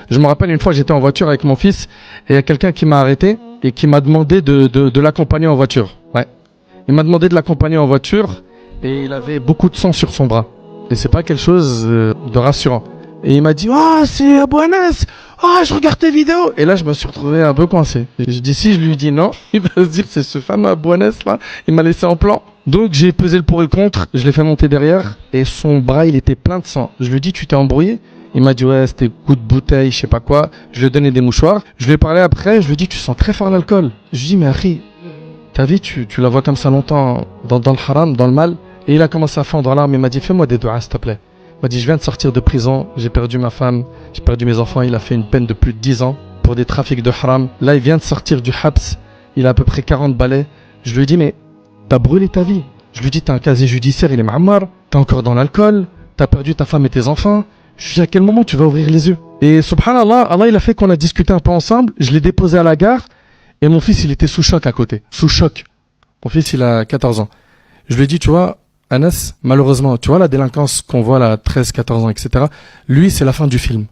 Je me rappelle une fois, j'étais en voiture avec mon fils et il y a quelqu'un qui m'a arrêté et qui m'a demandé de l'accompagner en voiture. Ouais. Il m'a demandé de l'accompagner en voiture et il avait beaucoup de sang sur son bras. Et c'est pas quelque chose de rassurant. Et il m'a dit, oh, c'est Abou Anas, oh, je regarde tes vidéos. Et là, je me suis retrouvé un peu coincé. Et je dis, si je lui dis non, il va se dire, c'est ce fameux Abou Anas là, il m'a laissé en plan. Donc j'ai pesé le pour et le contre, je l'ai fait monter derrière et son bras il était plein de sang. Je lui ai dit, tu t'es embrouillé? Il m'a dit, ouais, c'était coup de bouteille, je sais pas quoi. Je lui ai donné des mouchoirs. Je lui ai parlé après, je lui ai dit, tu sens très fort l'alcool. Je lui ai dit, mais Harry, ta vie, tu la vois comme ça longtemps dans le haram, dans le mal. Et il a commencé à fondre en larmes, il m'a dit, fais-moi des doigts, s'il te plaît. Il m'a dit, je viens de sortir de prison, j'ai perdu ma femme, j'ai perdu mes enfants. Il a fait une peine de plus de 10 ans pour des trafics de haram. Là, il vient de sortir du habs, il a à peu près 40 balais. Je lui ai dit, mais t'as brûlé ta vie. Je lui ai dit, t'as un casier judiciaire, il est ma'ammar, t'es encore dans l'alcool, t'as perdu ta femme et tes enfants. Je lui ai dit, à quel moment tu vas ouvrir les yeux? Et subhanallah, Allah il a fait qu'on a discuté un peu ensemble, je l'ai déposé à la gare, et mon fils il était sous choc à côté, sous choc. Mon fils il a 14 ans. Je lui ai dit, tu vois, Anas, malheureusement, tu vois la délinquance qu'on voit là, 13, 14 ans, etc. Lui, c'est la fin du film.